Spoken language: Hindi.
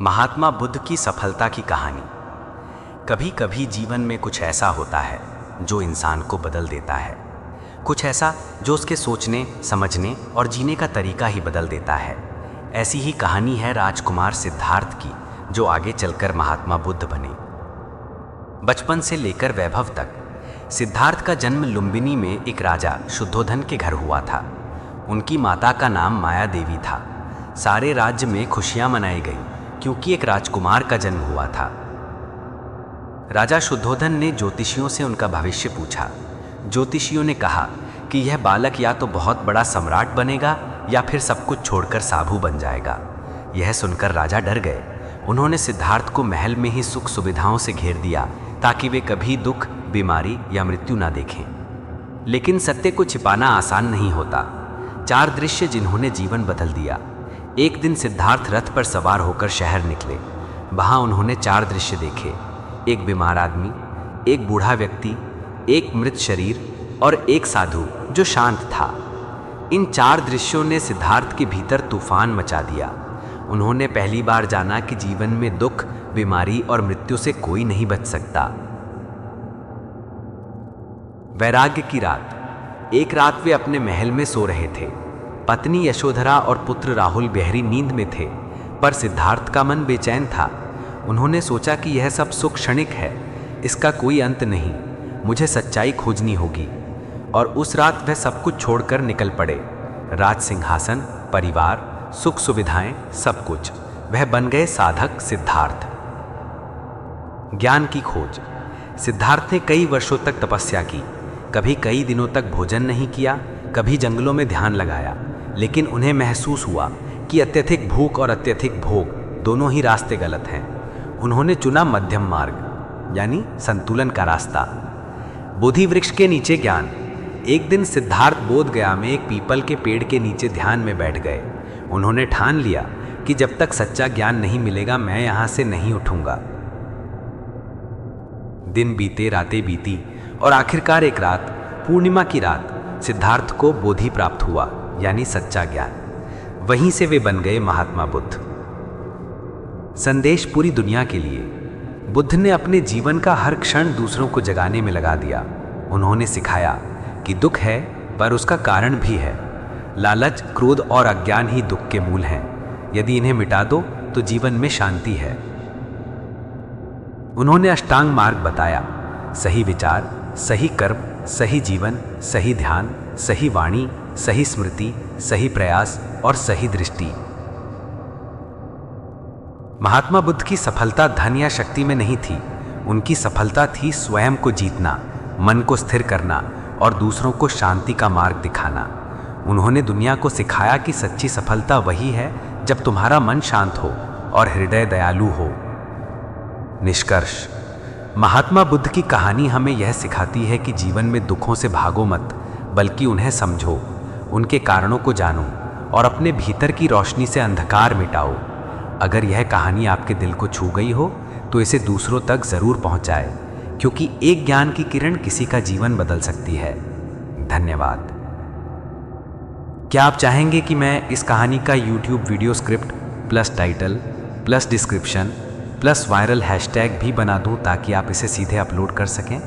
महात्मा बुद्ध की सफलता की कहानी। कभी कभी जीवन में कुछ ऐसा होता है जो इंसान को बदल देता है, कुछ ऐसा जो उसके सोचने, समझने और जीने का तरीका ही बदल देता है। ऐसी ही कहानी है राजकुमार सिद्धार्थ की, जो आगे चलकर महात्मा बुद्ध बने। बचपन से लेकर वैभव तक सिद्धार्थ का जन्म लुम्बिनी में एक राजा शुद्धोधन के घर हुआ था। उनकी माता का नाम माया देवी था। सारे राज्य में खुशियां मनाई गई क्योंकि एक राजकुमार का जन्म हुआ था। राजा शुद्धोधन ने ज्योतिषियों से उनका भविष्य पूछा। ज्योतिषियों ने कहा कि यह बालक या तो बहुत बड़ा सम्राट बनेगा या फिर सब कुछ छोड़कर साधु बन जाएगा। यह सुनकर राजा डर गए। उन्होंने सिद्धार्थ को महल में ही सुख सुविधाओं से घेर दिया ताकि वे कभी दुख, बीमारी या मृत्यु ना देखें। लेकिन सत्य को छिपाना आसान नहीं होता। 4 दृश्य जिन्होंने जीवन बदल दिया। एक दिन सिद्धार्थ रथ पर सवार होकर शहर निकले। वहां उन्होंने 4 दृश्य देखे। एक बीमार आदमी, एक बूढ़ा व्यक्ति, एक मृत शरीर और एक साधु जो शांत था। इन 4 दृश्यों ने सिद्धार्थ के भीतर तूफान मचा दिया। उन्होंने पहली बार जाना कि जीवन में दुख, बीमारी और मृत्यु से कोई नहीं बच सकता। वैराग्य की रात। एक रात वे अपने महल में सो रहे थे। पत्नी यशोधरा और पुत्र राहुल गहरी नींद में थे, पर सिद्धार्थ का मन बेचैन था। उन्होंने सोचा कि यह सब सुख क्षणिक है, इसका कोई अंत नहीं, मुझे सच्चाई खोजनी होगी। और उस रात वह सब कुछ छोड़कर निकल पड़े। राज सिंहासन, परिवार, सुख सुविधाएं, सब कुछ। वह बन गए साधक सिद्धार्थ। ज्ञान की खोज। सिद्धार्थ ने कई वर्षों तक तपस्या की। कभी कई दिनों तक भोजन नहीं किया, कभी जंगलों में ध्यान लगाया। लेकिन उन्हें महसूस हुआ कि अत्यधिक भूख और अत्यधिक भोग दोनों ही रास्ते गलत हैं। उन्होंने चुना मध्यम मार्ग, यानी संतुलन का रास्ता। बोधि वृक्ष के नीचे ज्ञान। एक दिन सिद्धार्थ बोध गया में एक पीपल के पेड़ के नीचे ध्यान में बैठ गए। उन्होंने ठान लिया कि जब तक सच्चा ज्ञान नहीं मिलेगा मैं यहां से नहीं उठूंगा। दिन बीते, रातें बीती और आखिरकार एक रात, पूर्णिमा की रात, सिद्धार्थ को बोधि प्राप्त हुआ, यानी सच्चा ज्ञान। वहीं से वे बन गए महात्मा बुद्ध। संदेश पूरी दुनिया के लिए। बुद्ध ने अपने जीवन का हर क्षण दूसरों को जगाने में लगा दिया। उन्होंने सिखाया कि दुख है पर उसका कारण भी है। लालच, क्रोध और अज्ञान ही दुख के मूल हैं। यदि इन्हें मिटा दो तो जीवन में शांति है। उन्होंने अष्टांग मार्ग बताया। सही विचार, सही कर्म, सही जीवन, सही ध्यान, सही वाणी, सही स्मृति, सही प्रयास और सही दृष्टि। महात्मा बुद्ध की सफलता धन या शक्ति में नहीं थी। उनकी सफलता थी स्वयं को जीतना, मन को स्थिर करना और दूसरों को शांति का मार्ग दिखाना। उन्होंने दुनिया को सिखाया कि सच्ची सफलता वही है जब तुम्हारा मन शांत हो और हृदय दयालु हो। निष्कर्ष। महात्मा बुद्ध की कहानी हमें यह सिखाती है कि जीवन में दुखों से भागो मत, बल्कि उन्हें समझो, उनके कारणों को जानो और अपने भीतर की रोशनी से अंधकार मिटाओ। अगर यह कहानी आपके दिल को छू गई हो तो इसे दूसरों तक जरूर पहुंचाए, क्योंकि एक ज्ञान की किरण किसी का जीवन बदल सकती है। धन्यवाद। क्या आप चाहेंगे कि मैं इस कहानी का YouTube video script plus title plus description plus viral hashtag भी बना दूं ताकि आप इसे सीधे अपलोड कर सकें?